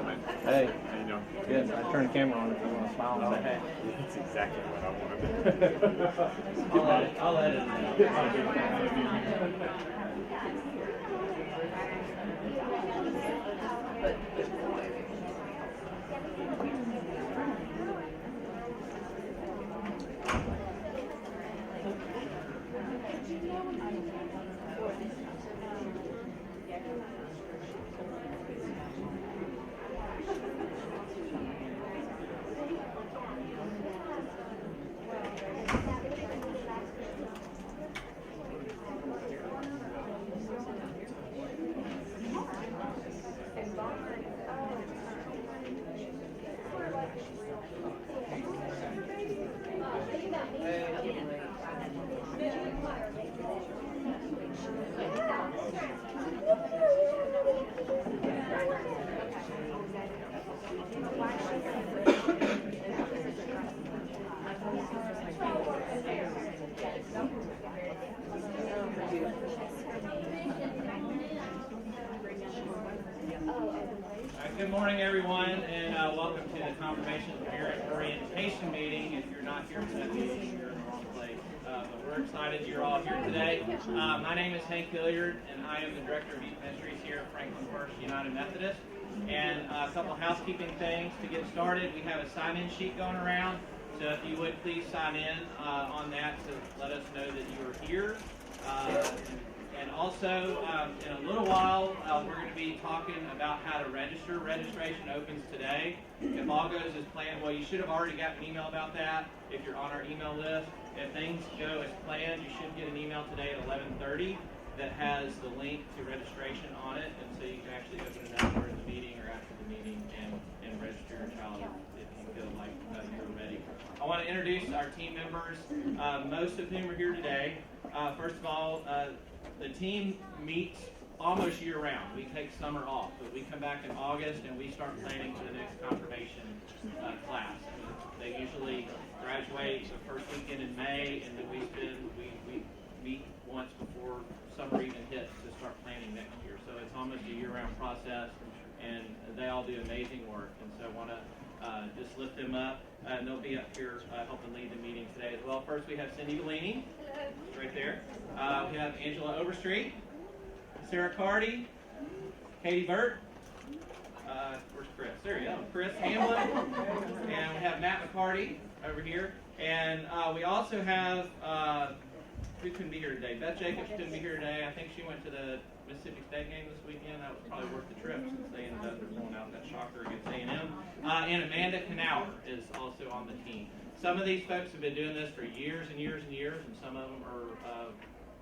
man. Hey, How you doing? good. I turn the camera on if you want to smile and say hey. That's exactly what I wanted. I'll edit it. Good morning, everyone, and welcome to the Confirmation Parent Orientation meeting. If you're not here for that meeting, you're in the wrong place. But we're excited you're all here today. My name is Hank Hilliard, and I am the Director of Youth Ministries here at Franklin First United Methodist. And a couple of housekeeping things to get started. We have a sign-in sheet going around, so if you would please sign in on that to let us know that you are here. And also, in a little while, we're going to be talking about how to register. Registration opens today. If all goes as planned, well, you should have already got an email about that if you're on our email list. If things go as planned, you should get an email today at 11:30 that has the link to registration on it, and so you can actually open it up during the meeting or after the meeting and register your child if you feel like you're ready. I want to introduce our team members, most of whom are here today. First of all, the team meets almost year-round. We take summer off, but we come back in August and we start planning for the next confirmation class. They usually graduate the first weekend in May, and then we meet once before summer even hits to start planning next year. So it's almost a year-round process, and they all do amazing work. And so I want to just lift them up, and they'll be up here helping lead the meeting today as well. First, we have Cindy Bellini, right there. We have Angela Overstreet, Sarah Cardy, Katie Burt. Where's Chris? There you go. Chris Hamlin, and we have Matt McCarty over here. And we also have who couldn't be here today? Beth Jacobs couldn't be here today. I think she went to the Mississippi State game this weekend. That was probably worth the trip since they ended up pulling out that shocker against A&M. And Amanda Knauer is also on the team. Some of these folks have been doing this for years and years and years, and some of them are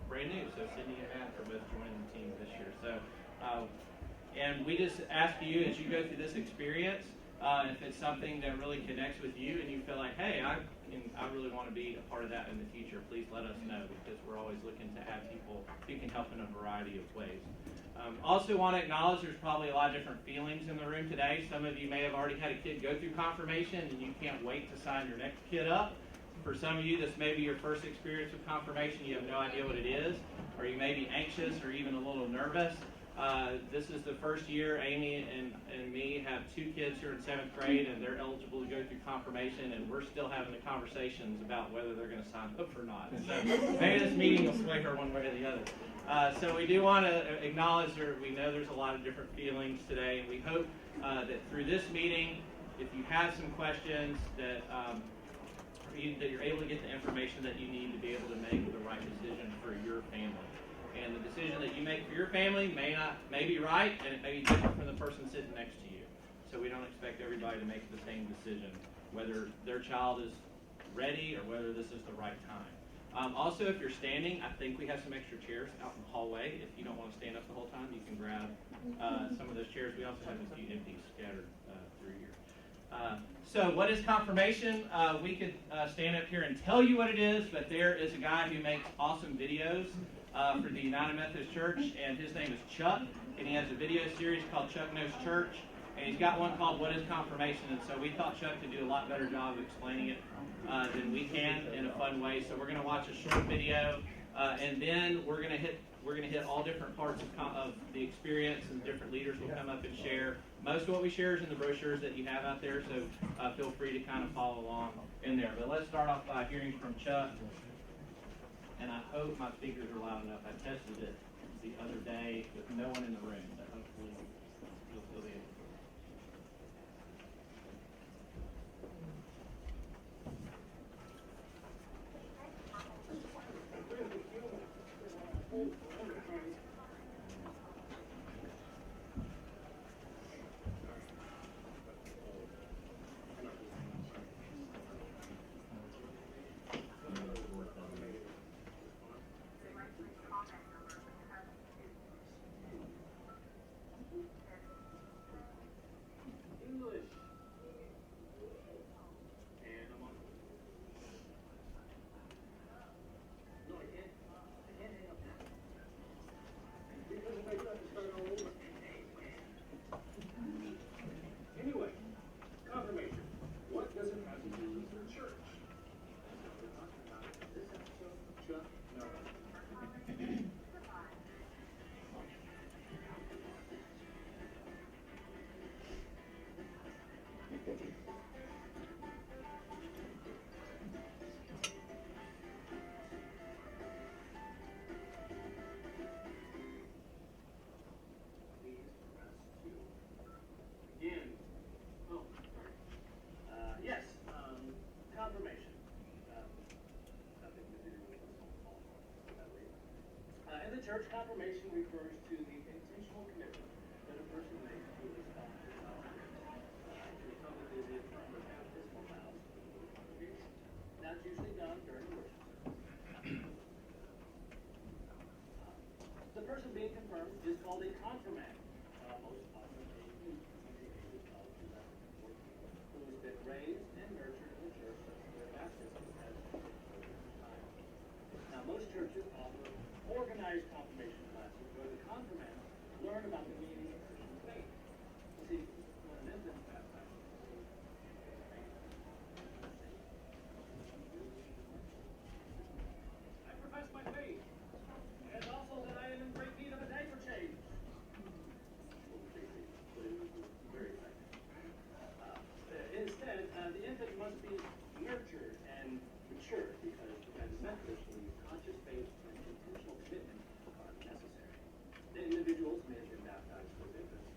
brand new. So Cindy and Matt are both joining the team this year. So, and we just ask you as you go through this experience, if it's something that really connects with you and you feel like, hey, I really want to be a part of that in the future, please let us know, because we're always looking to have people who can help in a variety of ways. Also want to acknowledge there's probably a lot of different feelings in the room today. Some of you may have already had a kid go through confirmation and you can't wait to sign your next kid up. For some of you, this may be your first experience with confirmation. You have no idea what it is, or you may be anxious or even a little nervous. This is the first year Amy and me have two kids who are in 7th grade, and they're eligible to go through confirmation, and we're still having the conversations about whether they're going to sign up or not. So maybe this meeting will sway her one way or the other. So we do want to acknowledge we know there's a lot of different feelings today, and we hope that through this meeting, if you have some questions, that you're able to get the information that you need to be able to make the right decision for your family. And the decision that you make for your family may be right, and it may be different from the person sitting next to you. So we don't expect everybody to make the same decision, whether their child is ready or whether this is the right time. Also, if you're standing, I think we have some extra chairs out in the hallway. If you don't want to stand up the whole time, you can grab some of those chairs. We also have a few empties scattered through here. So what is confirmation? We could stand up here and tell you what it is, but there is a guy who makes awesome videos for the United Methodist Church, and his name is Chuck, and he has a video series called Chuck Knows Church, and he's got one called What is Confirmation, and so we thought Chuck could do a lot better job of explaining it than we can in a fun way. So we're going to watch a short video And then we're gonna hit all different parts of the experience, and different leaders will come up and share. Most of what we share is in the brochures that you have out there, so feel free to kind of follow along in there. But let's start off by hearing from Chuck. And I hope my speakers are loud enough. I tested it the other day with no one in the room, but hopefully you'll still be able to. Church confirmation refers to the intentional commitment that a person makes to his sponsor to become a visit from the baptismal vows of the congregation. That's usually done during worship service. The person being confirmed is called a confirmand, most often a youth under the age of 11 or 14, who has been raised and nurtured in the church since their baptism as a child. Now, most churches offer organized confirmation classes where the confirmand learn about the meaning of Christian faith. You see, when an infant is baptized, I profess my faith, and also that I am in great need of a diaper change. Very effective. Instead, the infant must be nurtured and matured because fundamentally conscious faith and intentional commitment are necessary. The individuals may have been baptized as infants,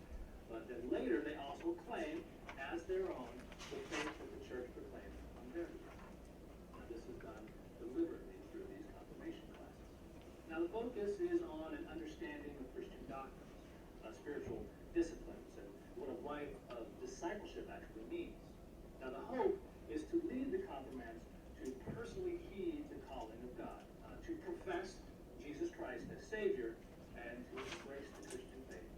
but then later they also claim as their own the faith that the church proclaims on their behalf. Now, this is done deliberately through these confirmation classes. Now, the focus is on an understanding of Christian doctrines, spiritual disciplines, and what a life of discipleship actually means. Now, the hope is to lead the confirmands to personally heed the calling of God, to profess Jesus Christ as Savior, and to embrace the Christian faith.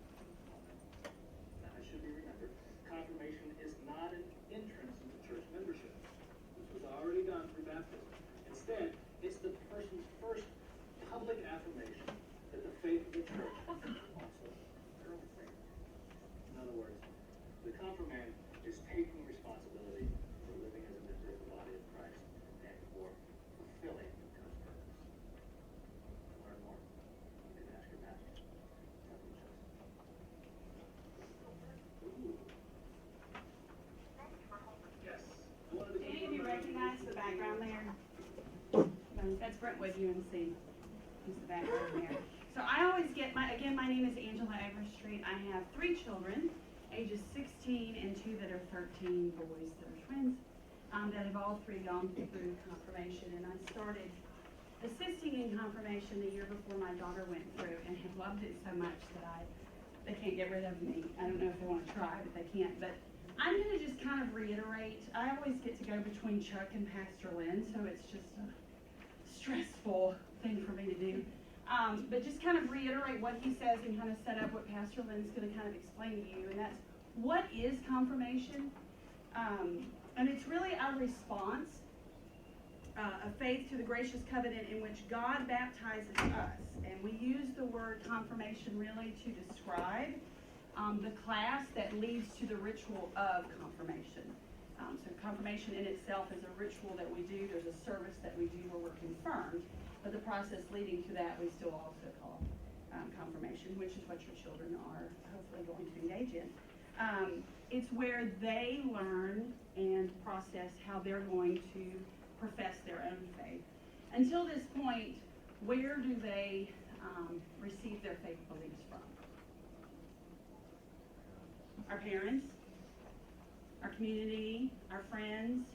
Now, it should be remembered, confirmation is not an entrance into church membership. This was already done through baptism. Instead, it's the person's first public affirmation that the faith of the church is also their own faith. In other words, the confirmand is taking responsibility for living as a member of the body of Christ and for fulfilling God's purpose. To learn more, you can ask your pastor. Yes. Do any of you recognize the background there? That's Brentwood UNC. It's the background there. So I always get my name is Angela Everstreet. I have 3 children, ages 16 and 2 that are 13, boys that are twins, that have all 3 gone through confirmation. And I started assisting in confirmation the year before my daughter went through, and have loved it so much that they can't get rid of me. I don't know if they want to try, but they can't. But I'm going to just kind of reiterate. I always get to go between Chuck and Pastor Lynn, so it's just a stressful thing for me to do. But just kind of reiterate what he says and kind of set up what Pastor Lynn's going to kind of explain to you. And that's, what is confirmation? And it's really our response of faith to the gracious covenant in which God baptizes us. And we use the word confirmation really to describe the class that leads to the ritual of confirmation. So confirmation in itself is a ritual that we do. There's a service that we do where we're confirmed. but the process leading to that, we still also call confirmation, which is what your children are hopefully going to engage in. It's where they learn and process how they're going to profess their own faith. Until this point, where do they receive their faith beliefs from? Our parents, our community, our friends.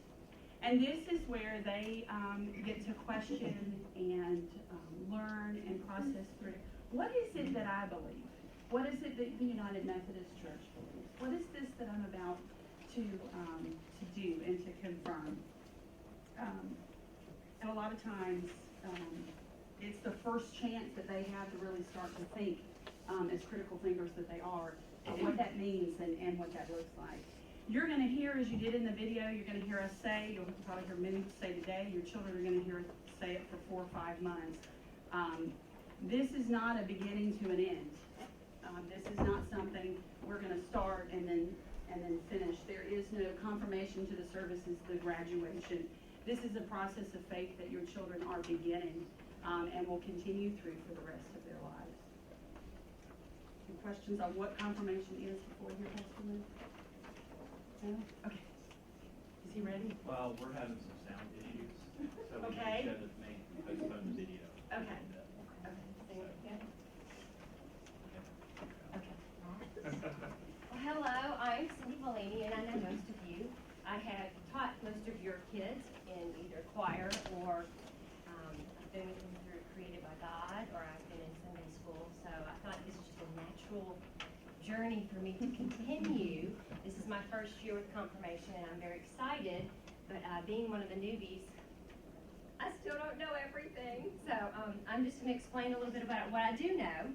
And this is where they get to question and learn and process through. What is it that I believe? What is it that the United Methodist Church believes? What is this that I'm about to do and to confirm? And a lot of times, it's the first chance that they have to really start to think, as critical thinkers that they are, what that means and what that looks like. You're going to hear, as you did in the video, you're going to hear us say, you'll probably hear many say today, your children are going to hear us say it for 4 or 5 months. This is not a beginning to an end. This is not something we're going to start and then finish. There is no confirmation to the services, the graduation. This is a process of faith that your children are beginning and will continue through for the rest of their lives. Any questions on what confirmation is before your testimony? No? Okay. Is he ready? Well, we're having some sound issues, so we Okay. should have made postpone the video. Okay. Well, hello, I'm Cindy Bellini, and I know most of you. I have taught most of your kids in either choir or I've been with them through Created by God, or I've been in Sunday school, so I thought this was just a natural journey for me to continue. This is my first year with confirmation, and I'm very excited, but being one of the newbies, I still don't know everything. So I'm just going to explain a little bit about what I do know.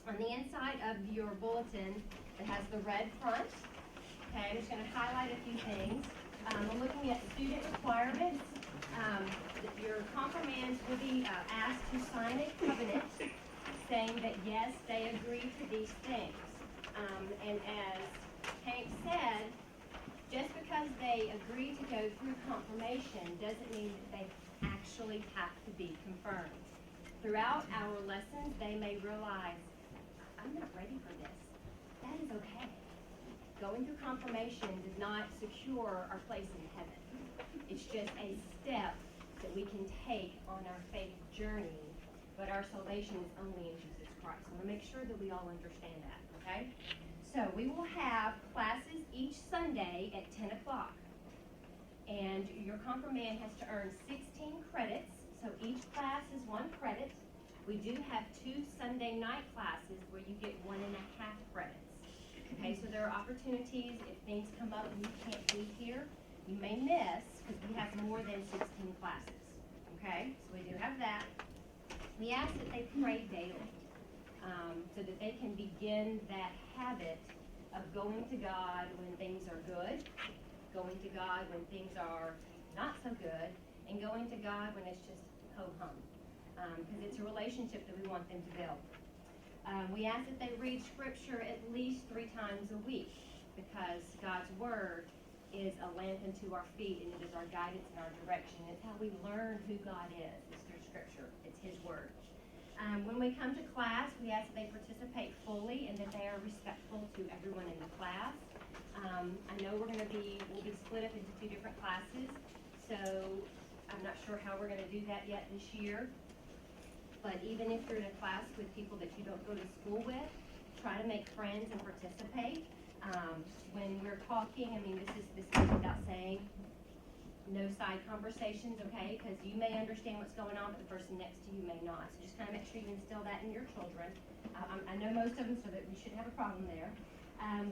On the inside of your bulletin, it has the red front. Okay, I'm just going to highlight a few things. We're looking at student requirements. Your confirmands will be asked to sign a covenant saying that yes, they agree to these things. And as Hank said, just because they agree to go through confirmation doesn't mean that they actually have to be confirmed. Throughout our lessons, they may realize, I'm not ready for this. That is okay. Going through confirmation does not secure our place in heaven. It's just a step that we can take on our faith journey, but our salvation is only in Jesus Christ. I want to make sure that we all understand that, okay? So we will have classes each Sunday at 10 o'clock. And your confirmand has to earn 16 credits, so each class is 1 credit. We do have 2 Sunday night classes where you get 1.5 credits. Okay, so there are opportunities if things come up and you can't be here, you may miss because we have more than 16 classes. Okay, so we do have that. We ask that they pray daily so that they can begin that habit of going to God when things are good, going to God when things are not so good, and going to God when it's just ho-hum. Because it's a relationship that we want them to build. We ask that they read Scripture at least 3 times a week, because God's Word is a lamp unto our feet, and it is our guidance and our direction. It's how we learn who God is through Scripture. It's His Word. When we come to class, we ask that they participate fully and that they are respectful to everyone in the class. I know we'll be split up into 2 different classes, so I'm not sure how we're going to do that yet this year. But even if you're in a class with people that you don't go to school with, try to make friends and participate. When we're talking, I mean, this goes without saying, no side conversations, okay? Because you may understand what's going on, but the person next to you may not. So just kind of make sure you instill that in your children. I know most of them, so that we shouldn't have a problem there.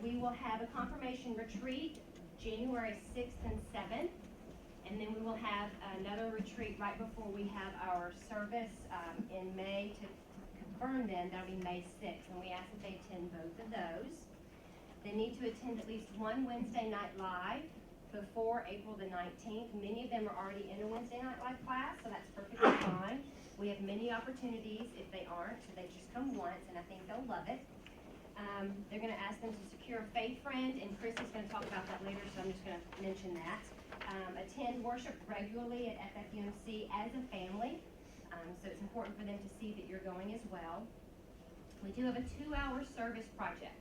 We will have a confirmation retreat January 6th and 7th. And then we will have another retreat right before we have our service in May to confirm them. That'll be May 6th. And we ask that they attend both of those. They need to attend at least 1 Wednesday night live before April the 19th. Many of them are already in a Wednesday night live class, so that's perfectly fine. We have many opportunities if they aren't, so they just come once, and I think they'll love it. They're going to ask them to secure a faith friend, and Chris is going to talk about that later, so I'm just going to mention that. Attend worship regularly at FFUMC as a family. So it's important for them to see that you're going as well. We do have a 2-hour service project,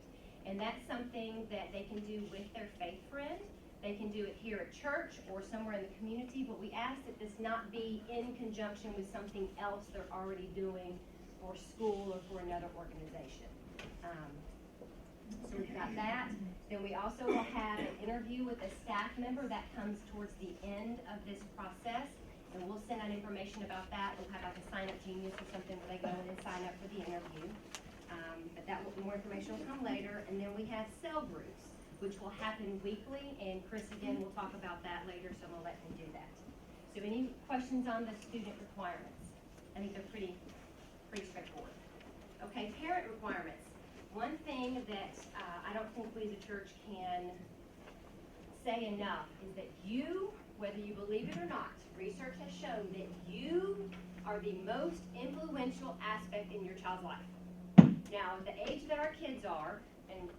and that's something that they can do with their faith friend. They can do it here at church or somewhere in the community, but we ask that this not be in conjunction with something else they're already doing for school or for another organization. So we've got that. Then we also will have an interview with a staff member that comes towards the end of this process, and we'll send out information about that. We'll have like a sign-up genius or something where they go in and sign up for the interview. But that more information will come later. And then we have cell groups, which will happen weekly, and Chris again will talk about that later, so I'm gonna let him do that. So any questions on the student requirements? I think they're pretty straightforward. Okay, parent requirements. One thing that I don't think we as a church can say enough is that you, whether you believe it or not, research has shown that you are the most influential aspect in your child's life. Now, the age that our kids are, and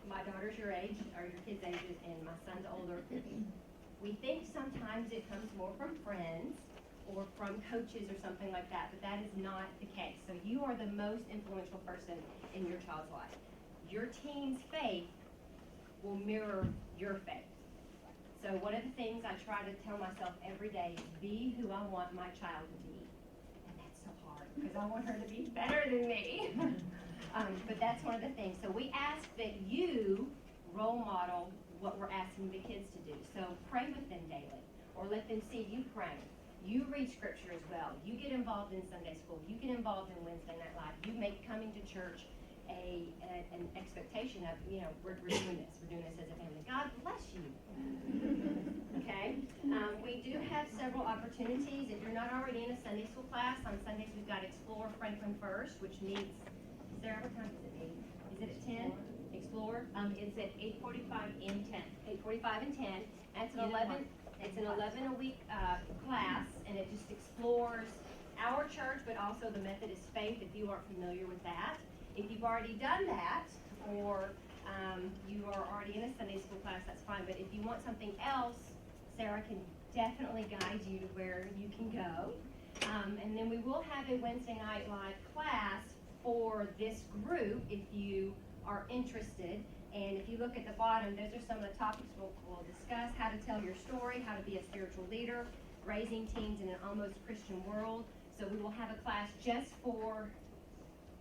my daughter's your age, or your kids' ages, and my son's older, we think sometimes it comes more from friends or from coaches or something like that, but that is not the case. So you are the most influential person in your child's life. Your teen's faith will mirror your faith. So one of the things I try to tell myself every day is be who I want my child to be. And that's so hard, because I want her to be better than me. But that's one of the things. So we ask that you role model what we're asking the kids to do. So pray with them daily, or let them see you pray. You read scripture as well. You get involved in Sunday school. You get involved in Wednesday Night Live. You make coming to church an expectation of, we're doing this. We're doing this as a family. God bless you. Okay? We do have several opportunities. If you're not already in a Sunday school class, on Sundays we've got Explore Franklin First, which meets, Sarah, what time is it? 8? Is it at 10? Explore? It's at 8:45 and 10. 8:45 and 10. That's an Either 11. one. It's an 11-a-week class, and it just explores our church, but also the Methodist faith, if you aren't familiar with that. If you've already done that, or you are already in a Sunday school class, that's fine. But if you want something else, Sarah can definitely guide you to where you can go. And then we will have a Wednesday Night Live class for this group if you are interested. And if you look at the bottom, those are some of the topics we'll discuss: how to tell your story, how to be a spiritual leader, raising teens in an almost Christian world. So we will have a class just for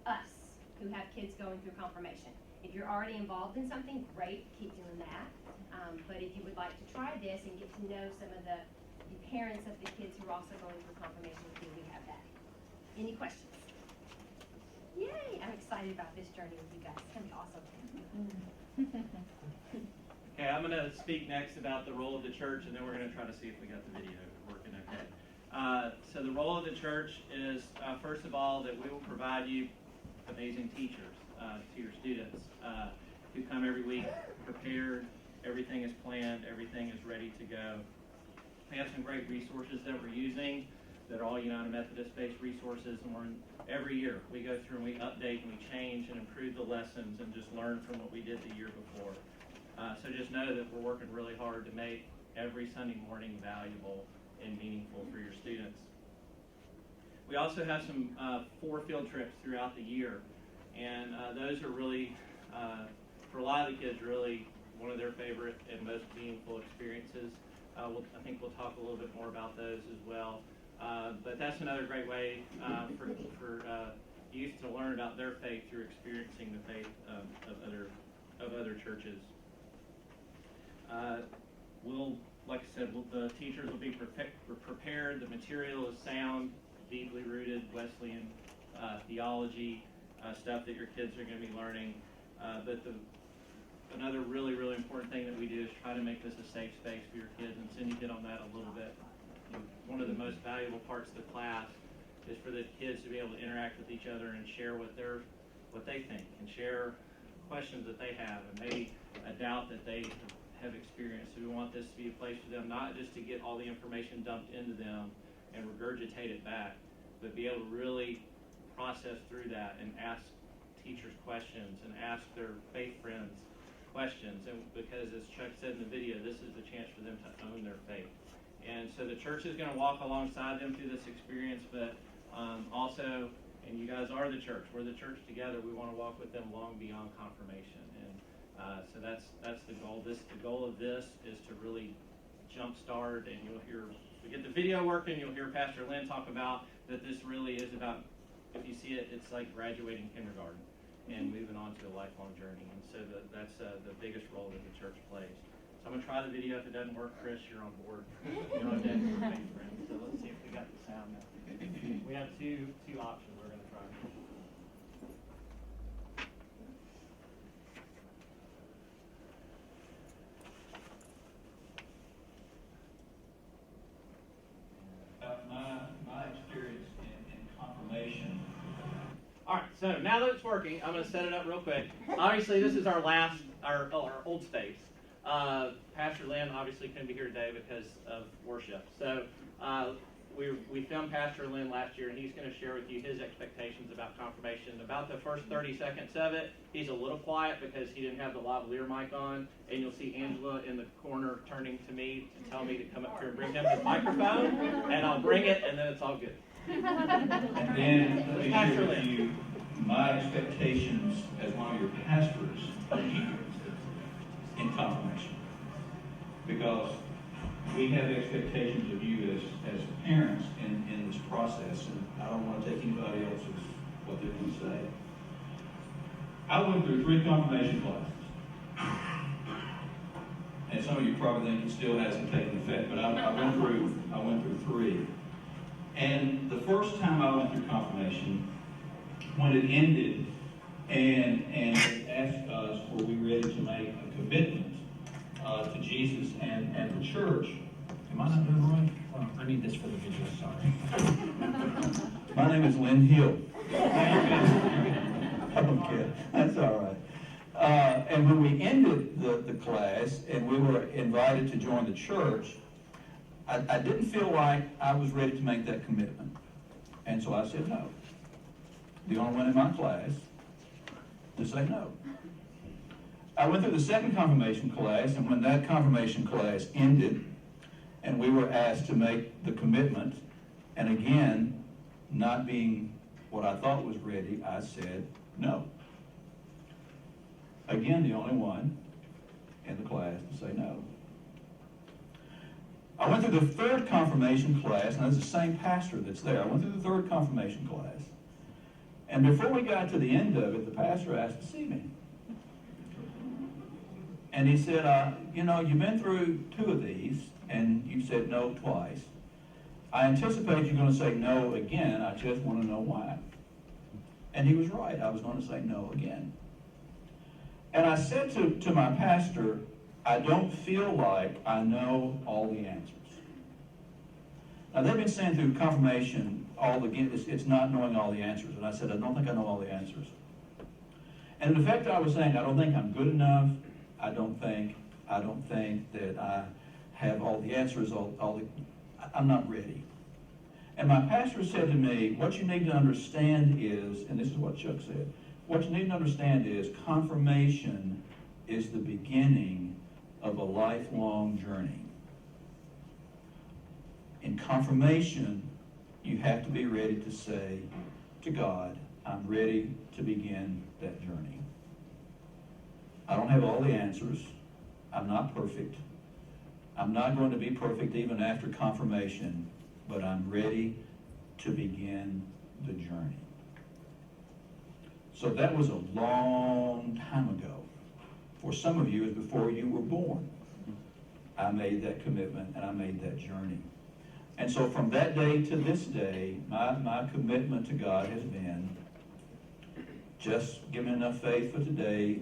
us who have kids going through confirmation. If you're already involved in something, great, keep doing that. But if you would like to try this and get to know some of the parents of the kids who are also going through confirmation with you, we have that. Any questions? Yay! I'm excited about this journey with you guys. It's going to be awesome. Okay, I'm going to speak next about the role of the church, and then we're going to try to see if we got the video working okay. So the role of the church is, first of all, that we will provide you amazing teachers to your students who come every week prepared. Everything is planned. Everything is ready to go. We have some great resources that we're using that are all United Methodist-based resources, and every year we go through and we update and we change and improve the lessons and just learn from what we did the year before. So just know that we're working really hard to make every Sunday morning valuable and meaningful for your students. We also have some 4 field trips throughout the year, and those are really, for a lot of the kids, really one of their favorite and most meaningful experiences. I think we'll talk a little bit more about those as well. But that's another great way for youth to learn about their faith through experiencing the faith of other churches. Like I said, the teachers will be prepared. The material is sound, deeply rooted Wesleyan theology, stuff that your kids are going to be learning. But another really, really important thing that we do is try to make this a safe space for your kids, and Cindy hit on that a little bit. One of the most valuable parts of the class is for the kids to be able to interact with each other and share what they think, and share questions that they have, and maybe a doubt that they have experienced. So we want this to be a place for them not just to get all the information dumped into them and regurgitate it back, but be able to really process through that and ask teachers questions and ask their faith friends questions. And because, as Chuck said in the video, this is the chance for them to own their faith. And so the church is going to walk alongside them through this experience, but Also, and you guys are the church. We're the church together. We want to walk with them long beyond confirmation. And so that's the goal. The goal of this is to really jumpstart, and you'll hear, we get the video working, you'll hear Pastor Lynn talk about that this really is about, if you see it, it's like graduating kindergarten and moving on to a lifelong journey. And so that's the biggest role that the church plays. So I'm going to try the video. If it doesn't work, Chris, you're on board. You're on deck. So let's see if we got the sound now. We have two options we're going to try. My experience in confirmation. All right, so now that it's working, I'm going to set it up real quick. Obviously, this is our old space. Pastor Lynn obviously couldn't be here today because of worship. So we filmed Pastor Lynn last year, and he's going to share with you his expectations about confirmation. About the first 30 seconds of it, he's a little quiet because he didn't have the lavalier mic on, and you'll see Angela in the corner turning to me to tell me to come up here and bring him his microphone, and I'll bring it, and then it's all good. And then let me share with you my expectations as one of your pastors in confirmation. Because we have expectations of you as parents in this process, and I don't want to take anybody else's, what they're going to say. I went through 3 confirmation classes. And some of you probably think it still hasn't taken effect, but I went through 3. And the first time I went through confirmation, when it ended, and they asked us, were we ready to make a commitment to Jesus and the church? Am I not doing right? Well, I need this for the video, sorry. My name is Lynn Hill. Okay, that's all right. And when we ended the class and we were invited to join the church, I didn't feel like I was ready to make that commitment. And so I said no. The only one in my class to say no. I went through the second confirmation class, and when that confirmation class ended, and we were asked to make the commitment, and again, not being what I thought was ready, I said no. Again, the only one in the class to say no. I went through the third confirmation class, and it's the same pastor that's there. I went through the third confirmation class. And before we got to the end of it, the pastor asked to see me. And he said, you've been through 2 of these, and you said no twice. I anticipate you're going to say no again. I just want to know why. And he was right. I was going to say no again. And I said to my pastor, I don't feel like I know all the answers. Now, they've been saying through confirmation, it's not knowing all the answers. And I said, I don't think I know all the answers. And in effect, I was saying, I don't think I'm good enough. I don't think that I have all the answers. I'm not ready. And my pastor said to me, what you need to understand is, and this is what Chuck said, what you need to understand is confirmation is the beginning of a lifelong journey. In confirmation, you have to be ready to say to God, I'm ready to begin that journey. I don't have all the answers. I'm not perfect. I'm not going to be perfect even after confirmation, but I'm ready to begin the journey. So that was a long time ago. For some of you, it was before you were born. I made that commitment and I made that journey. And so from that day to this day, my commitment to God has been, just give me enough faith for today.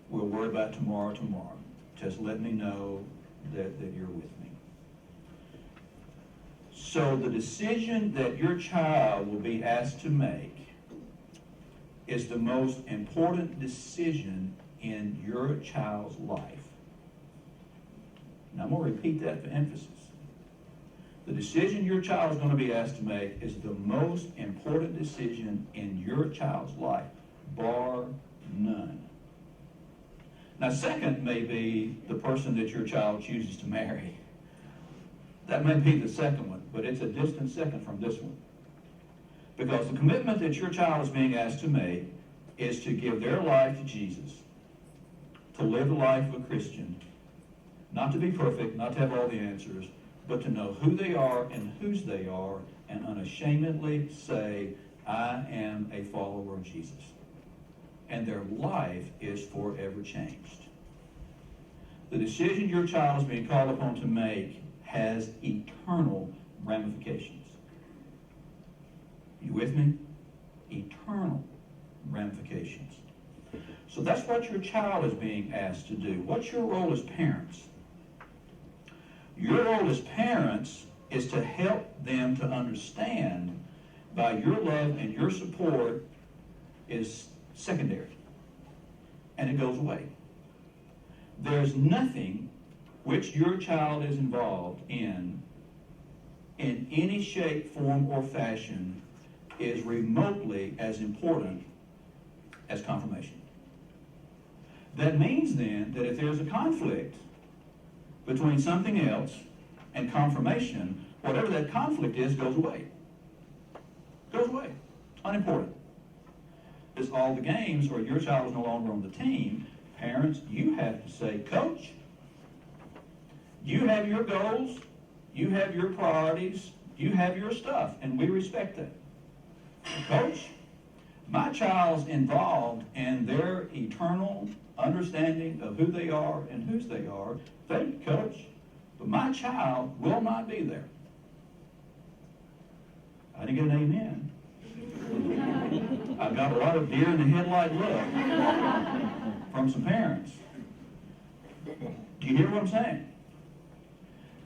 We'll worry about tomorrow. Just let me know that you're with me. So the decision that your child will be asked to make is the most important decision in your child's life. Now I'm going to repeat that for emphasis. The decision your child is going to be asked to make is the most important decision in your child's life, bar none. Now, second may be the person that your child chooses to marry. That may be the second one, but it's a distant second from this one. Because the commitment that your child is being asked to make is to give their life to Jesus, to live the life of a Christian, not to be perfect, not to have all the answers, but to know who they are and whose they are, and unashamedly say, I am a follower of Jesus. And their life is forever changed. The decision your child is being called upon to make has eternal ramifications. You with me? Eternal ramifications. So that's what your child is being asked to do. What's your role as parents? Your role as parents is to help them to understand by your love and your support is secondary. And it goes away. There's nothing which your child is involved in any shape, form, or fashion is remotely as important as confirmation. That means then that if there's a conflict between something else and confirmation, whatever that conflict is goes away. Goes away. Unimportant. It's all the games where your child is no longer on the team. Parents, you have to say, Coach, you have your goals, you have your priorities, you have your stuff, and we respect that. Coach, my child's involved in their eternal understanding of who they are and whose they are. Thank you, Coach, but my child will not be there. I didn't get an amen. I got a lot of deer in the headlight look from some parents. Do you hear what I'm saying?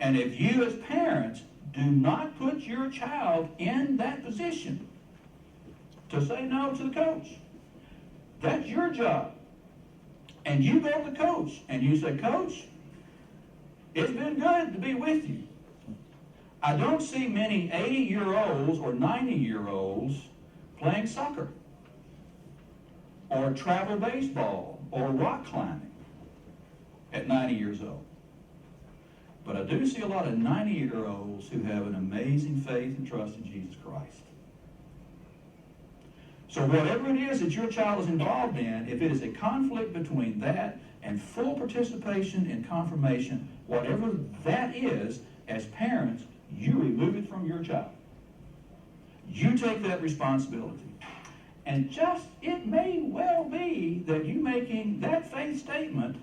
And if you as parents do not put your child in that position to say no to the coach, that's your job. And you go to the coach and you say, Coach, it's been good to be with you. I don't see many 80-year-olds or 90-year-olds playing soccer or travel baseball or rock climbing at 90 years old. But I do see a lot of 90-year-olds who have an amazing faith and trust in Jesus Christ. So whatever it is that your child is involved in, if it is a conflict between that and full participation in confirmation, whatever that is, as parents, you remove it from your child. You take that responsibility. And just, it may well be that you making that faith statement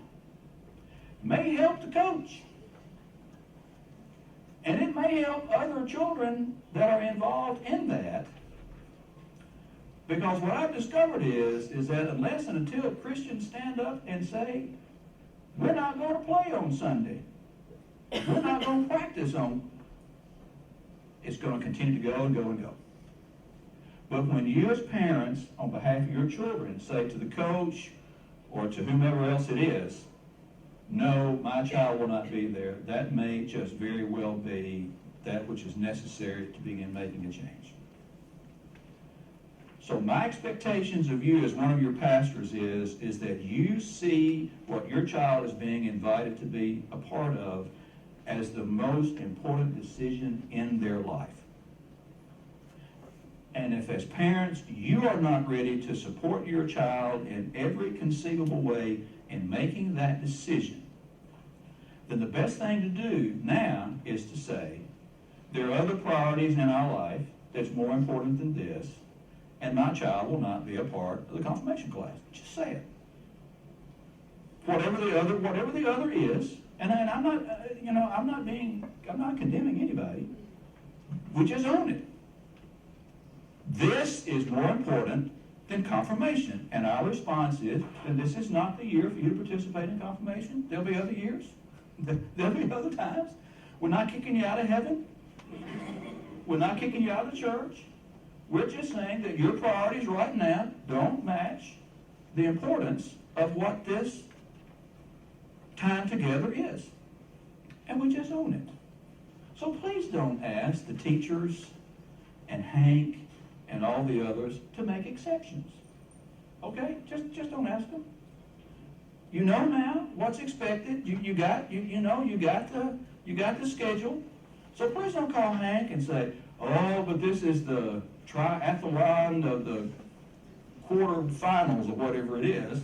may help the coach. And it may help other children that are involved in that. Because what I've discovered is that unless and until Christians stand up and say, we're not going to play on Sunday, we're not going to practice on, it's going to continue to go and go and go. But when you as parents, on behalf of your children, say to the coach or to whomever else it is, no, my child will not be there, that may just very well be that which is necessary to begin making a change. So my expectations of you as one of your pastors is that you see what your child is being invited to be a part of as the most important decision in their life. And if as parents you are not ready to support your child in every conceivable way in making that decision, then the best thing to do now is to say, there are other priorities in our life that's more important than this, and my child will not be a part of the confirmation class. Just say it. Whatever the other is, and I'm not, I'm not condemning anybody. We just own it. This is more important than confirmation. And our response is, and this is not the year for you to participate in confirmation. There'll be other years. There'll be other times. We're not kicking you out of heaven. We're not kicking you out of the church. We're just saying that your priorities right now don't match the importance of what this time together is. And we just own it. So please don't ask the teachers and Hank and all the others to make exceptions. Okay? Just don't ask them. You know now what's expected. You got the schedule. So please don't call Hank and say, oh, but this is the triathlon of the quarterfinals or whatever it is,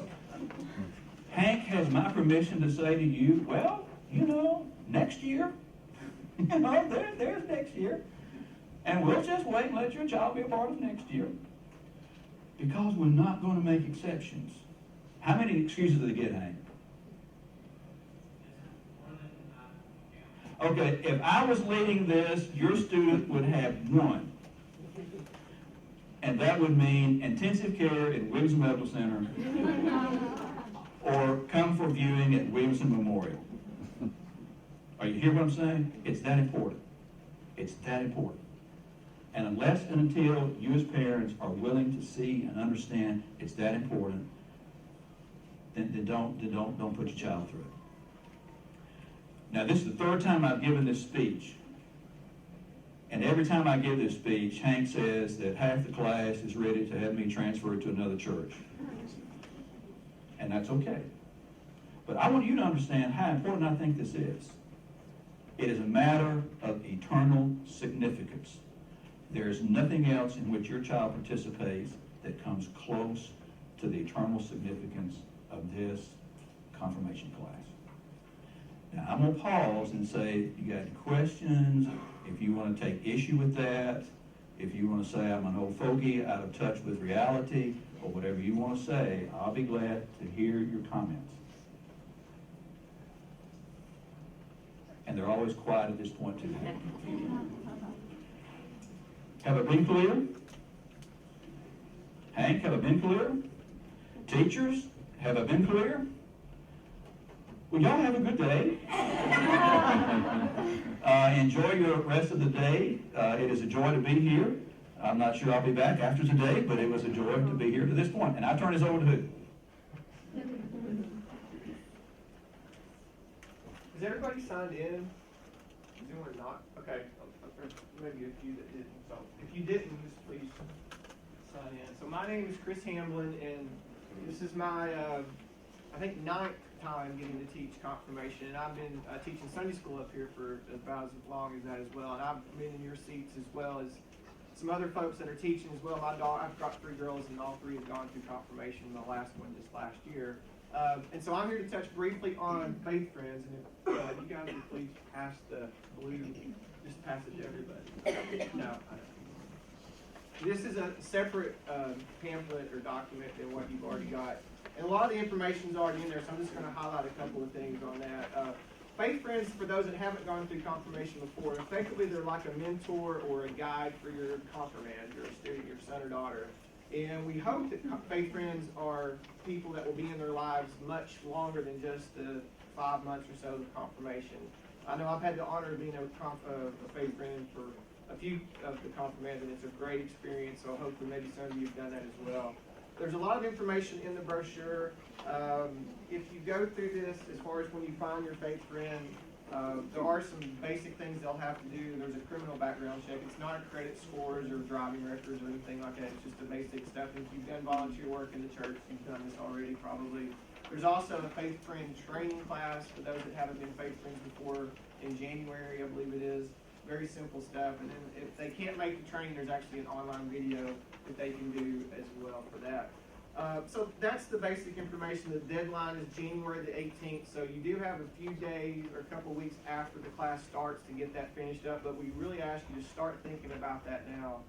Hank has my permission to say to you, well, you know, next year, you know, there's next year. And we'll just wait and let your child be a part of next year. Because we're not going to make exceptions. How many excuses do they get, Hank? Okay, if I was leading this, your student would have one. And that would mean intensive care at Williamson Medical Center or come for viewing at Williamson Memorial. Are you hear what I'm saying? It's that important. It's that important. And unless and until you as parents are willing to see and understand it's that important, then don't put your child through it. Now, this is the third time I've given this speech. And every time I give this speech, Hank says that half the class is ready to have me transferred to another church. And that's okay. But I want you to understand how important I think this is. It is a matter of eternal significance. There is nothing else in which your child participates that comes close to the eternal significance of this confirmation class. Now, I'm going to pause and say, you got any questions? If you want to take issue with that, if you want to say I'm an old fogey out of touch with reality, or whatever you want to say, I'll be glad to hear your comments. And they're always quiet at this point, too. Have I been clear? Hank, have I been clear? Teachers, have I been clear? Well, y'all have a good day. Enjoy your rest of the day. It is a joy to be here. I'm not sure I'll be back after today, but it was a joy to be here to this point. And I turn this over to who? Is everybody signed in? Is anyone not? Okay, maybe a few that didn't. So if you didn't, just please sign in. So my name is Chris Hamblin, and this is my, I think, 9th time getting to teach confirmation. And I've been teaching Sunday school up here for about as long as that as well. And I've been in your seats as well as some other folks that are teaching as well. I've got 3 girls, and all 3 have gone through confirmation. The last one just last year. And so I'm here to touch briefly on Faith Friends, and if you guys would please pass the blue, just pass it to everybody. No, this is a separate pamphlet or document than what you've already got. And a lot of the information is already in there, so I'm just going to highlight a couple of things on that. Faith Friends, for those that haven't gone through confirmation before, effectively they're like a mentor or a guide for your confirmand, your student, your son or daughter. And we hope that Faith Friends are people that will be in their lives much longer than just the 5 months or so of confirmation. I know I've had the honor of being a Faith Friend for a few of the confirmands, and it's a great experience, so hopefully maybe some of you have done that as well. There's a lot of information in the brochure. If you go through this, as far as when you find your Faith Friend, there are some basic things they'll have to do. There's a criminal background check. It's not a credit scores or driving records or anything like that. It's just the basic stuff. If you've done volunteer work in the church, you've done this already probably. There's also a Faith Friend training class for those that haven't been Faith Friends before in January, I believe it is. Very simple stuff. And then if they can't make the training, there's actually an online video that they can do as well for that. So that's the basic information. The deadline is January the 18th, so you do have a few days or a couple weeks after the class starts to get that finished up, but we really ask you to start thinking about that now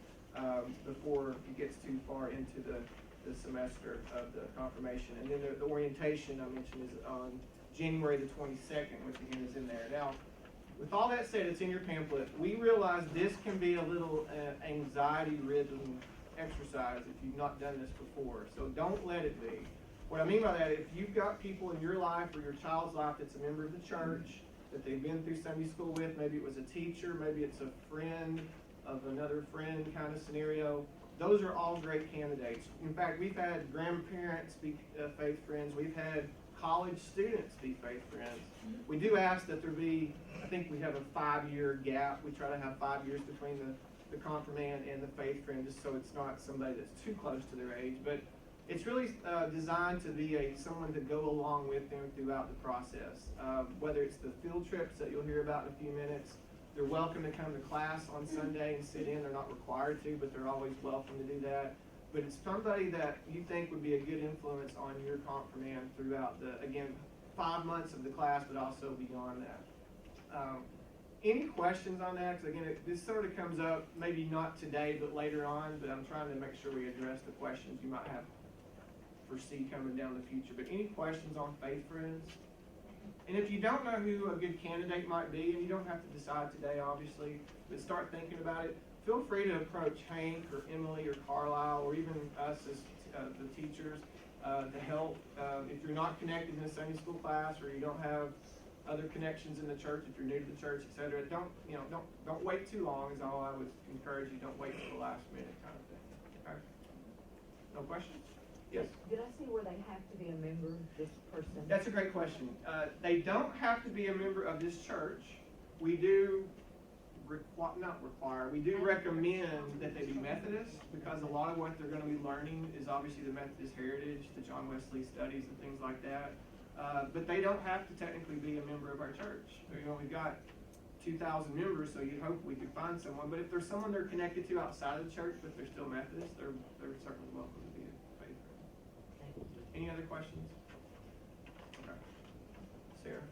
before it gets too far into the semester of the confirmation. And then the orientation I mentioned is on January the 22nd, which again is in there. Now, with all that said, it's in your pamphlet. We realize this can be a little anxiety-ridden exercise if you've not done this before. So don't let it be. What I mean by that, if you've got people in your life or your child's life that's a member of the church, that they've been through Sunday school with, maybe it was a teacher, maybe it's a friend of another friend kind of scenario, those are all great candidates. In fact, we've had grandparents be Faith Friends. We've had college students be Faith Friends. We do ask that there be, I think we have a 5-year gap. We try to have 5 years between the confirmand and the Faith Friend, just so it's not somebody that's too close to their age. But it's really designed to be someone to go along with them throughout the process. Whether it's the field trips that you'll hear about in a few minutes, They're welcome to come to class on Sunday and sit in. They're not required to, but they're always welcome to do that. But it's somebody that you think would be a good influence on your confirmand throughout the, again, 5 months of the class, but also beyond that. Any questions on that? Because again, this sort of comes up, maybe not today, but later on, but I'm trying to make sure we address the questions you might have foresee coming down the future. But any questions on Faith Friends? And if you don't know who a good candidate might be, and you don't have to decide today, obviously, but start thinking about it, feel free to approach Hank or Emily or Carlisle or even us as the teachers to help. If you're not connected in a Sunday school class or you don't have other connections in the church, if you're new to the church, etc., don't wait too long is all I would encourage you. Don't wait till the last minute kind of thing. Okay? No questions? Yes. Did I see where they have to be a member, this person? That's a great question. They don't have to be a member of this church. We do we do recommend that they be Methodist, because a lot of what they're going to be learning is obviously the Methodist heritage, the John Wesley studies and things like that. But they don't have to technically be a member of our church. You know, we've got 2,000 members, so you'd hope we could find someone. But if there's someone they're connected to outside of the church, but they're still Methodist, they're certainly welcome to be a faith friend. Any other questions? Okay. Sarah?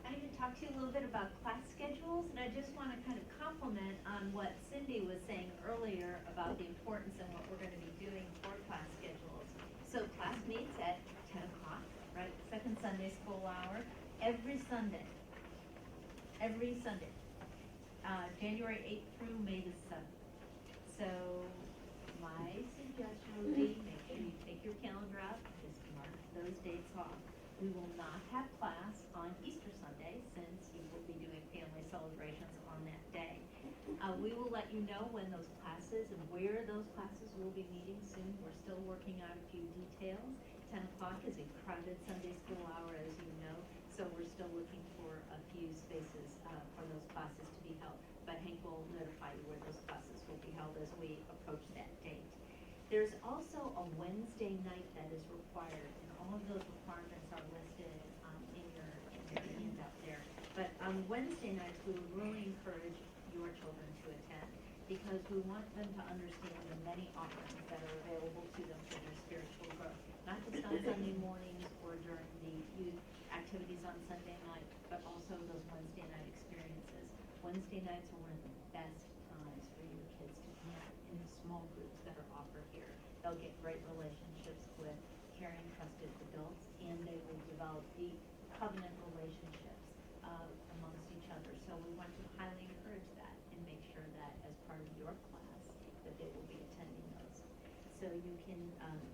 I need to talk to you a little bit about class schedules, and I just want to kind of compliment on what Cindy was saying earlier about the importance and what we're going to be doing for class schedules. So class meets at 10 o'clock, right? Second Sunday school hour, every Sunday. Every Sunday. January 8th through May the 7th. So my suggestion would be make sure you take your calendar out, just mark those dates off. We will not have class on Easter Sunday, since you will be doing family celebrations on that day. We will let you know when those classes and where those classes will be meeting soon. We're still working out a few details. 10 o'clock is a crowded Sunday school hour, as you know, so we're still looking for a few spaces for those classes to be held. But Hank will notify you where those classes will be held as we approach that date. There's also a Wednesday night that is required, and all of those requirements are listed in your handout there. But on Wednesday nights, we would really encourage your children to attend, because we want them to understand the many offerings that are available to them for their spiritual growth. Not just on Sunday mornings or during the youth activities on Sunday night, but also those Wednesday night experiences. Wednesday nights are one of the best times for your kids to connect in the small groups that are offered here. They'll get great relationships with caring, trusted adults, and they will develop deep covenant relationships amongst each other. So we want to highly encourage that and make sure that as part of your class that they will be attending those. So you can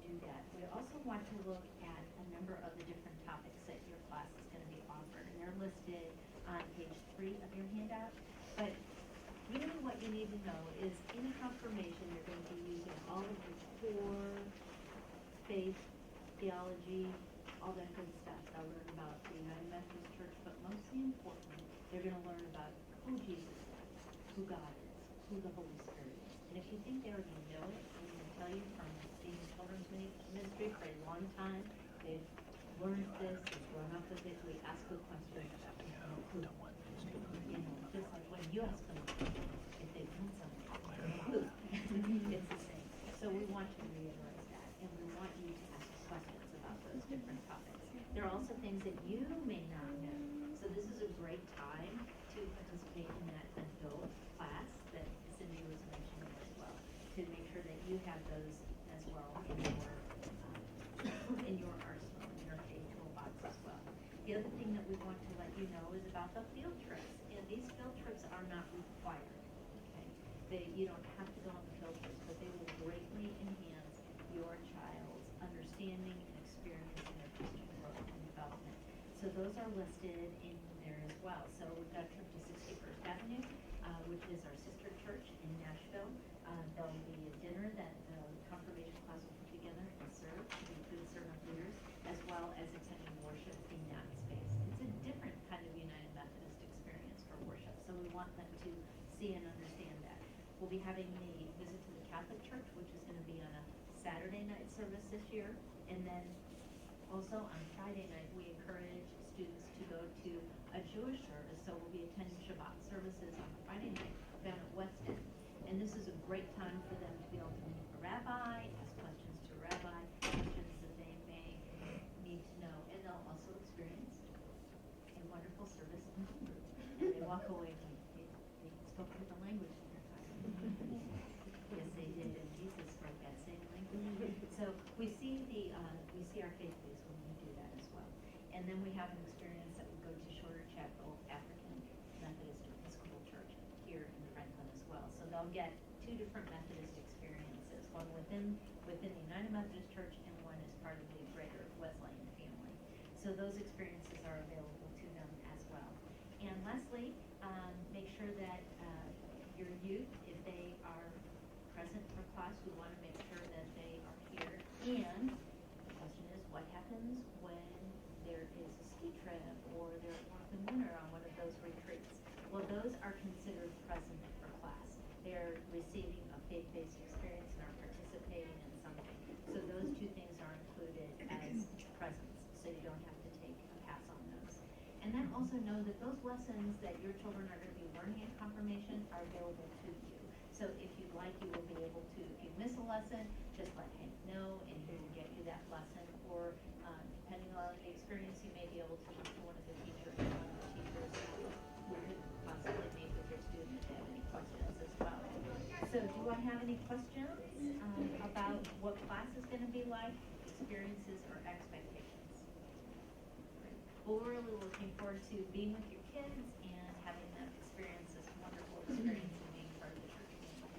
do that. We also want to look at a number of the different topics that your class is going to be offered, and they're listed on page 3 of your handout. But really what you need to know is in confirmation you're going to be using all of the core faith, theology, all that good stuff. They'll learn about the United Methodist Church, but mostly importantly, they're going to learn about who Jesus is, who God is, who the Holy Spirit is. And if you think they already know it, I'm going to tell you from being in children's ministry for a long time, they've learned this, they've grown up with it. We ask the question, who? You know, just like when you ask them if they've done something, who? It's the same. So we want to reiterate that, and we want you to ask questions about those different topics. There are also things that you may not know. So this is a great time to participate in that adult class that Cindy was mentioning as well, to make sure that you have those as well in your arsenal, in your faith toolbox as well. The other thing that we want to let you know is about the field trips. And these field trips are not required. Okay? You don't have to go on the field trips, but they will greatly enhance your child's understanding and experience in their Christian growth and development. So those are listed in there as well. So we've got a trip to 61st Avenue, which is our sister church in Nashville. There'll be a dinner that the confirmation class will put together and serve to include servant leaders, as well as attending worship in that space. It's a different kind of United Methodist experience for worship, so we want them to see and understand that. We'll be having the visit to the Catholic Church, which is going to be on a Saturday night service this year, and then also on Friday night we encourage students to go to a Jewish service, so we'll be attending Shabbat services on Friday night down at West End. And this is a great time for them to be able to meet a rabbi, ask questions to a rabbi, questions that they may need to know. And they'll also experience a wonderful service in Hebrew. And they walk away and they spoke a different language in their time. Yes, they did, and Jesus spoke that same language. So we see our faith base when we do that as well. And then we have an experience that we go to Shorter Chapel African Methodist Episcopal Church here in Franklin as well. So they'll get two different Methodist experiences, one within the United Methodist Church and one as part of the greater Wesleyan family. So those experiences are available to them as well. And lastly, make sure that your youth, if they are present for class, we want to make sure that they are here. And the question is, what happens when there is a ski trip or they're at Work and Winter on one of those retreats? Well, those are considered present for class. They're receiving a faith-based experience and are participating in something. So those two things are included as presents, so you don't have to take a pass on those. And then also know that those lessons that your children are going to be learning at confirmation are available to you. So if you'd like, you will be able to, if you miss a lesson, just let Hank know and he will get you that lesson. Or depending on the experience, you may be able to talk to one of the teachers who could possibly meet with your student if they have any questions as well. So do I have any questions about what class is going to be like, experiences, or expectations? Well, we're really looking forward to being with your kids and having them experience this wonderful experience and being part of the church community.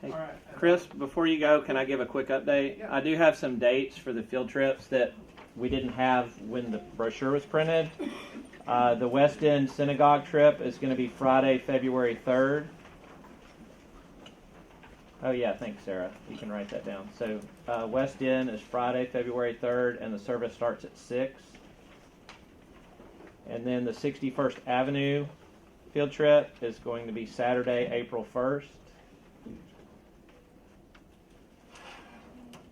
Hey, All right. Chris, before you go, can I give a quick update? Yeah. I do have some dates for the field trips that we didn't have when the brochure was printed. The West End Synagogue trip is going to be Friday, February 3rd. Oh, yeah, thanks, Sarah. You can write that down. So West End is Friday, February 3rd, and the service starts at 6. And then the 61st Avenue field trip is going to be Saturday, April 1st.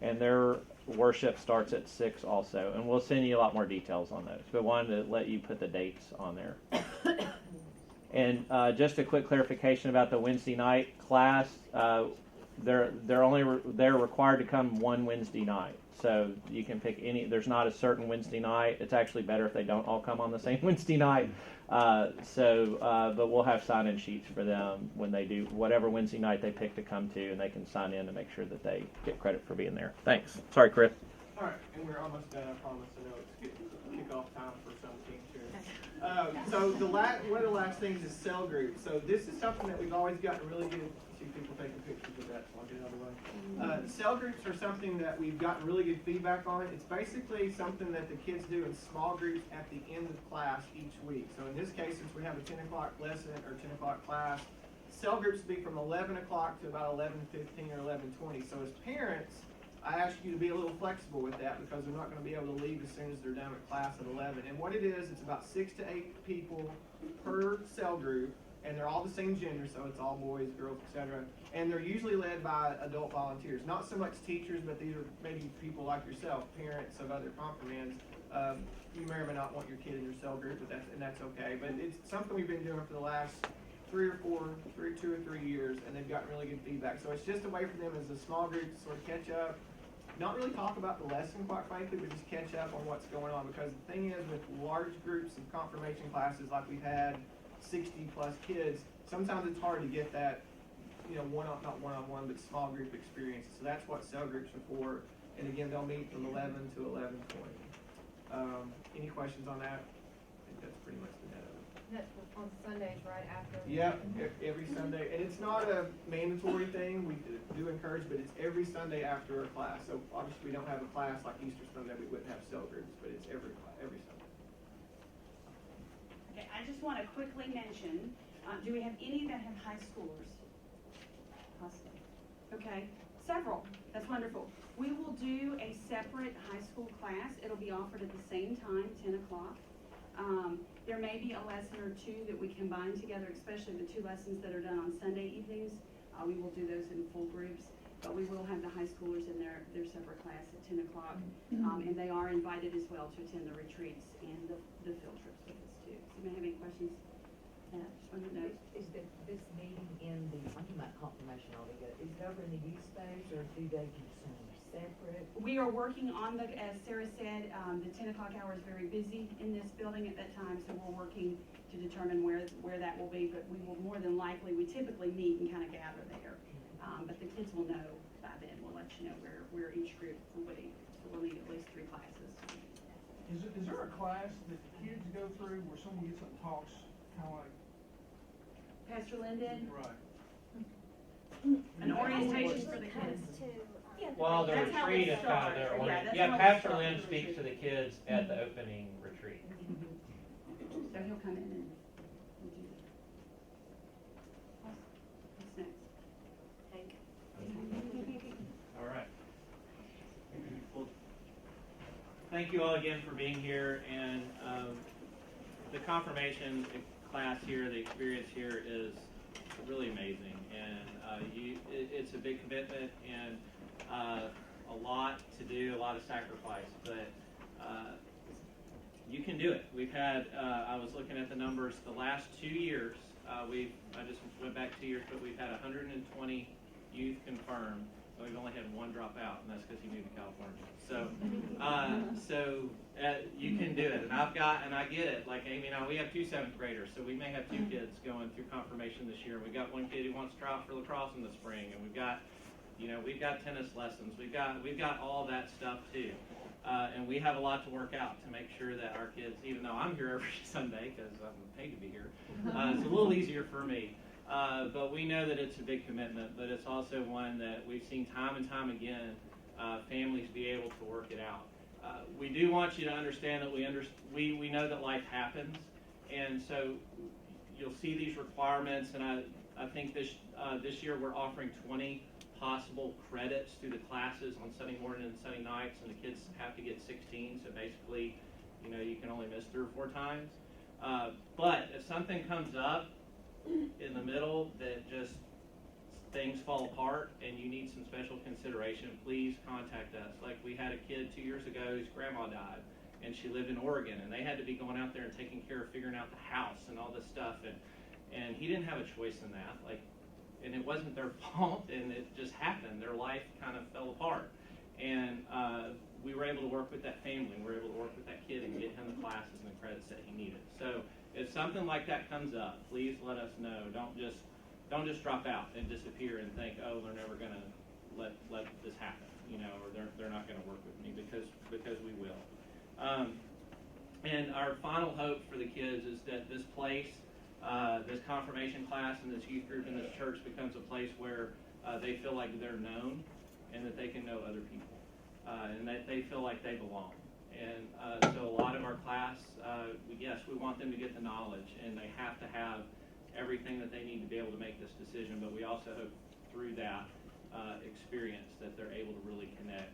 And their worship starts at 6 also. And we'll send you a lot more details on those. But wanted to let you put the dates on there. And just a quick clarification about the Wednesday night class. They're required to come one Wednesday night. So you can pick any. There's not a certain Wednesday night. It's actually better if they don't all come on the same Wednesday night. But we'll have sign-in sheets for them when they do whatever Wednesday night they pick to come to, and they can sign in to make sure that they get credit for being there. Thanks. Sorry, Chris. All right, and we're almost done. I promise. I know it's kickoff time for some teams here. So one of the last things is cell groups. So this is something that we've always gotten really good. See people taking pictures of that, so I'll get another one. Cell groups are something that we've gotten really good feedback on. It's basically something that the kids do in small groups at the end of class each week. So in this case, since we have a 10 o'clock lesson or 10 o'clock class, cell groups will be from 11 o'clock to about 11:15 or 11:20. So as parents, I ask you to be a little flexible with that because they're not going to be able to leave as soon as they're done with class at 11. And what it is, it's about 6 to 8 people per cell group, and they're all the same gender, so it's all boys, girls, etc. And they're usually led by adult volunteers. Not so much teachers, but these are maybe people like yourself, parents of other confirmands. You may or may not want your kid in your cell group, but that's okay. But it's something we've been doing for the last 2 or 3 years, and they've gotten really good feedback. So it's just a way for them as a small group to sort of catch up. Not really talk about the lesson, quite frankly, but just catch up on what's going on. Because the thing is, with large groups of confirmation classes like we've had, 60 plus kids, sometimes it's hard to get that, not one-on-one, but small group experiences. So that's what cell groups are for. And again, they'll meet from 11 to 11:20. Any questions on that? I think that's pretty much the net of it. That's on Sundays right after. Yeah, every Sunday, and it's not a mandatory thing. We do encourage, but it's every Sunday after a class. So obviously, we don't have a class like Easter Sunday. We wouldn't have cell groups, but it's every Sunday. Okay, I just want to quickly mention, do we have any that have high schoolers? Possibly. Okay, several. That's wonderful. We will do a separate high school class. It'll be offered at the same time, 10 o'clock. There may be a lesson or two that we combine together, especially the 2 lessons that are done on Sunday evenings. We will do those in full groups. but we will have the high schoolers in their separate class at 10 o'clock. And they are invited as well to attend the retreats and the field trips with us too. So you may have any questions? Just wanted to know. Is this meeting in the, I'm talking about confirmation altogether, is it over in the youth space or do they consume separate? We are working on the, as Sarah said, the 10 o'clock hour is very busy in this building at that time, so we're working to determine where that will be, but we will more than likely, we typically meet and kind of gather there. But the kids will know by then, we'll let you know where each group will be, so we'll need at least 3 classes. Is there a class that the kids go through where someone gets up and talks, kind of like? Pastor Linden, Right. an orientation for the kids. Well, the That's how retreat it is kind of starts. their Yeah, orient. that's Yeah, how it Pastor starts, Lynn the speaks to the retreat. kids at the opening retreat. So he'll come in and we'll do that. What's next? All right. Well, thank you all again for being here, and the confirmation class here, the experience here is really amazing, and it's a big commitment and a lot to do, a lot of sacrifice, but you can do it. We've had, I was looking at the numbers, the last 2 years, I just went back 2 years, but we've had 120 youth confirmed, and we've only had 1 drop out, and that's because he moved to California. So you can do it, and I get it. Like Amy and I, we have 2 7th graders, so we may have 2 kids going through confirmation this year. We got 1 kid who wants to try out for lacrosse in the spring, and we've got tennis lessons. We've got all that stuff too. And we have a lot to work out to make sure that our kids, even though I'm here every Sunday because I'm paid to be here, it's a little easier for me. But we know that it's a big commitment, but it's also one that we've seen time and time again, families be able to work it out. We do want you to understand that we know that life happens, and so you'll see these requirements, and I think this year we're offering 20 possible credits through the classes on Sunday morning and Sunday nights, and the kids have to get 16, so basically, you can only miss 3 or 4 times. But if something comes up in the middle that just things fall apart and you need some special consideration, please contact us. Like we had a kid 2 years ago whose grandma died, and she lived in Oregon, and they had to be going out there and taking care of figuring out the house and all this stuff, and he didn't have a choice in that. And it wasn't their fault, and it just happened. Their life kind of fell apart. And we were able to work with that family, and we were able to work with that kid and get him the classes and the credits that he needed. So if something like that comes up, please let us know. Don't just drop out and disappear and think, oh, they're never going to let this happen, or they're not going to work with me, because we will. And our final hope for the kids is that this place, this confirmation class and this youth group in this church becomes a place where they feel like they're known and that they can know other people, and that they feel like they belong. And so a lot of our class, yes, we want them to get the knowledge, and they have to have everything that they need to be able to make this decision, but we also hope through that experience that they're able to really connect.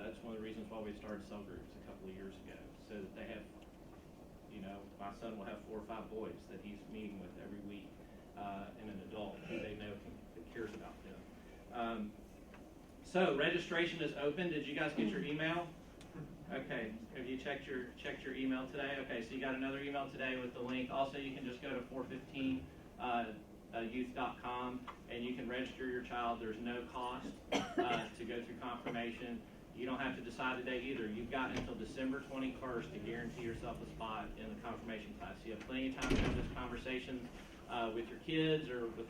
That's one of the reasons why we started cell groups a couple of years ago, so that they have, my son will have 4 or 5 boys that he's meeting with every week, and an adult who they know that cares about them. So registration is open. Did you guys get your email? Okay. Have you checked your email today? Okay, so you got another email today with the link. Also, you can just go to 415youth.com and you can register your child. There's no cost to go through confirmation. You don't have to decide today either. You've got until December 21st to guarantee yourself a spot in the confirmation class. You have plenty of time to have this conversation with your kids, or with,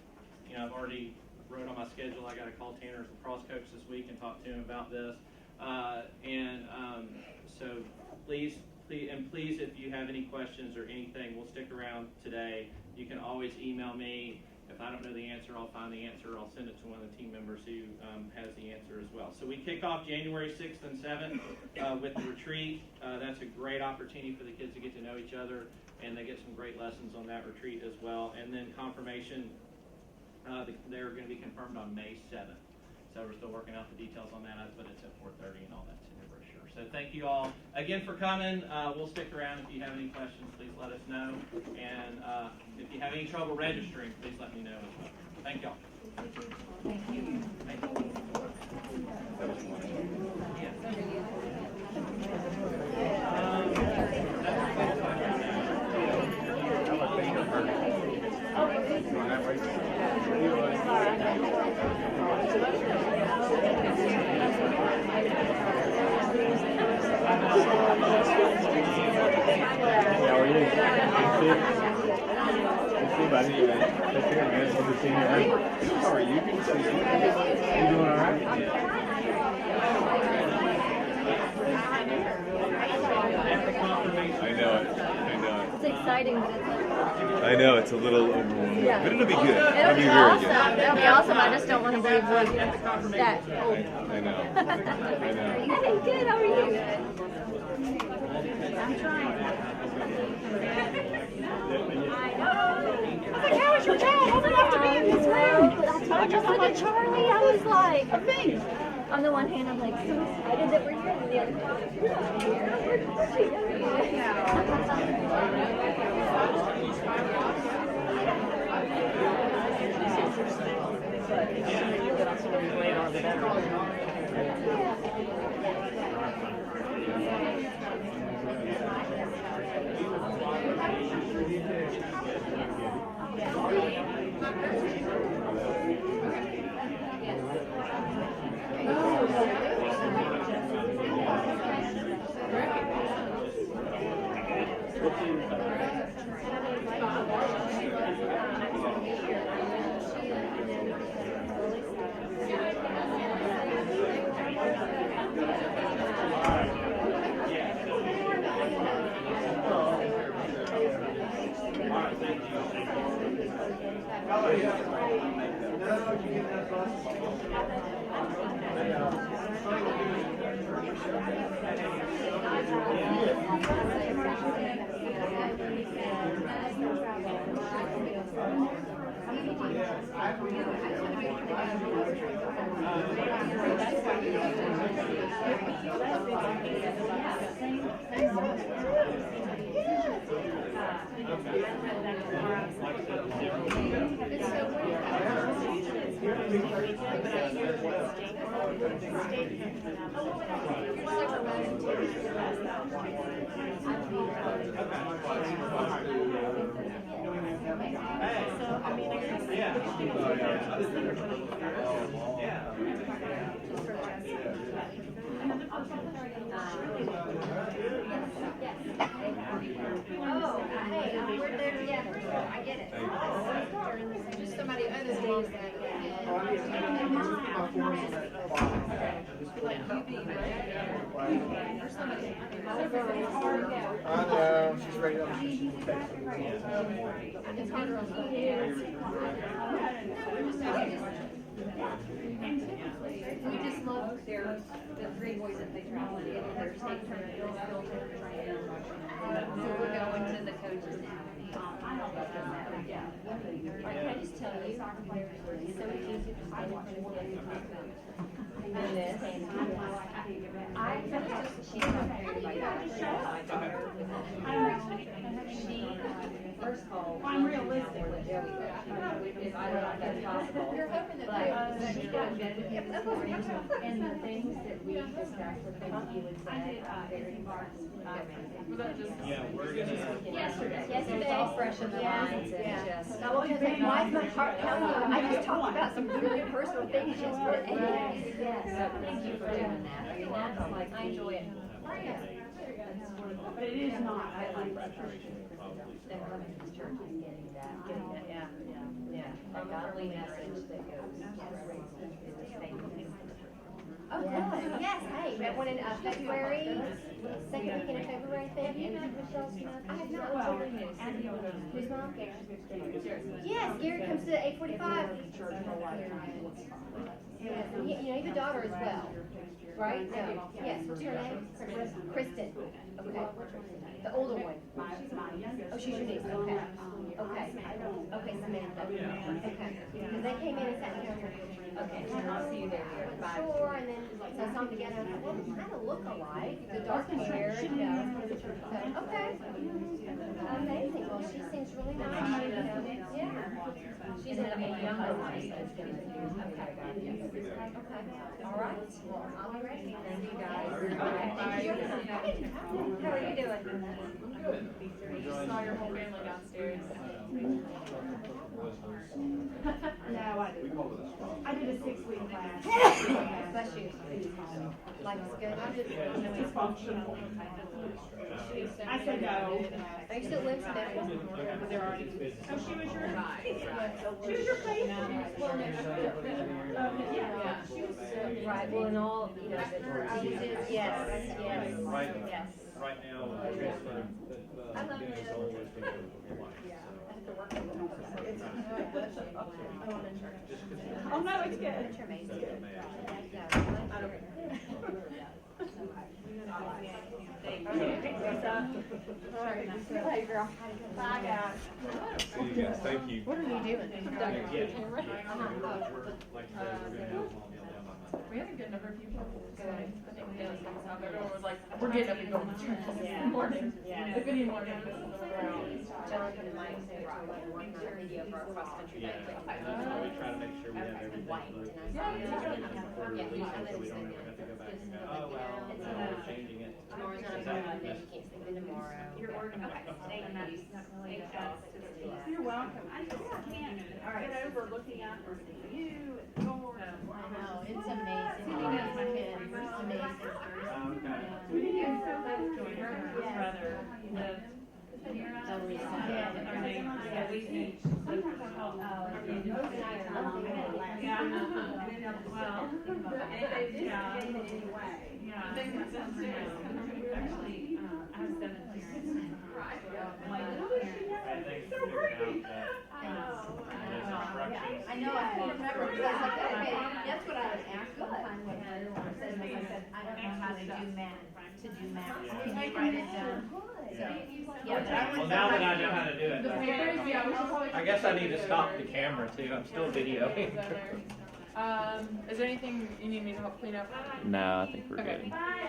I've already wrote on my schedule, I got to call Tanner's lacrosse coach this week and talk to him about this. So please, if you have any questions or anything, we'll stick around today. You can always email me. If I don't know the answer, I'll find the answer. I'll send it to one of the team members who has the answer as well. So we kick off January 6th and 7th with the retreat. That's a great opportunity for the kids to get to know each other, and they get some great lessons on that retreat as well. And then confirmation, they're going to be confirmed on May 7th. So we're still working out the details on that, but it's at 4:30 and all that's in your brochure. So thank you all again for coming. We'll stick around. If you have any questions, please let us know. And if you have any trouble registering, please let me know as well. Thank y'all. Thank you. Thank you. How are you? Good to see you, buddy. Take care, man. It's good to see you. How are you? Good to see you. You doing all right? I know it. I know it. It's exciting, but it's I know it's a little overwhelming, Yeah. but it'll be good. It'll be very awesome. good. It'll be awesome. I just don't want to believe that old. I know. I know. Hey, good. How are you? I'm trying. I was like, how is your dad old enough to be in this room? But I told you, look at Charlie. I was like, on the one hand, I'm like so excited that we're here, and the other Oh, hey, we're there together, so I get it. Just somebody other than I know, she's ready to. it's harder on the We just love the three boys that they travel with, their state tournament, so we're going to the coaches now. Can I just tell you, it's so easy to stand in front of them and talk about this. I just, she's not married by my daughter. She, first of all, I'm realistic. if I don't know if that's possible. You're hoping that But she got good with him this morning, and the things that we discussed were things he would say, very Yeah, we're gonna. Yesterday. Yesterday. It's all fresh in the minds and just. I was like, why is my heart pounding? I just talked about some really personal things yesterday. Yes, so thank you for doing that. I mean, that's like, I enjoy it. But it is not. I like that. Them coming to this church is getting that, yeah. A godly message that goes through this faith. Oh, good. Yes, hey, we have one in February, second weekend of February, I think. Michelle Smith. I have not. Well, Who's mom? Yes, Gary comes to 8:45. You know, you have a daughter as well, right? No. Yes, what's her name? Kristen. Okay. The older one. Oh, she's your niece. Okay. Okay. Okay, Samantha. Okay. Because they came in and sat down here. Okay, I'll see you there. Bye. Sure, and then saw some together, and I thought, well, they kind of look alike, the dark hair, you know. So, okay. Amazing, well, she seems really nice, yeah. She's in a younger one, so it's gonna be, okay. All right, well, I'll be ready. Thank you, guys. How are you doing? Saw your whole family downstairs. No, I did a 6-week class. Bless you. Life's good. It's functional. I said no. Are you still live today? Oh, she was your She was your patient. Well, no, yeah, she was. Right, well, in all, you know, yes, yes, yes. Right now, Dennis always been able to life, Oh, no, it's good. You're amazing. Hey, girl. Bye, guys. See you guys, thank you. What are you doing? Like I said, we're gonna have them all nailed down by Monday. We had a good number of people. So I think Dennis and stuff, everyone was like, we're getting up and going to church this morning. The video morning. Jonathan and Mike said, we're working on a video for our cross-country Yeah, bike. and that's why we try to make sure we have everything White, looked and I said, before we release it, so we don't ever have to go back and go, oh, well, no, we're changing it. Tomorrow's not Is good, that- maybe you can't sleep in tomorrow. You're organized. You're welcome. I just can't get over looking out for you and yours. I know, it's amazing. He knows my kids, it's amazing. I know, I couldn't remember, because I was like, okay, that's what I would ask one time when everyone said, I said, I don't know how to do math, Can you write it down? So, yeah. Well, now that I know how to do The it, papers, yeah, we should probably. I guess I need to stop the camera too. I'm still videoing. Is there anything you need me to help clean up? No, I think we're Okay. good. Bye.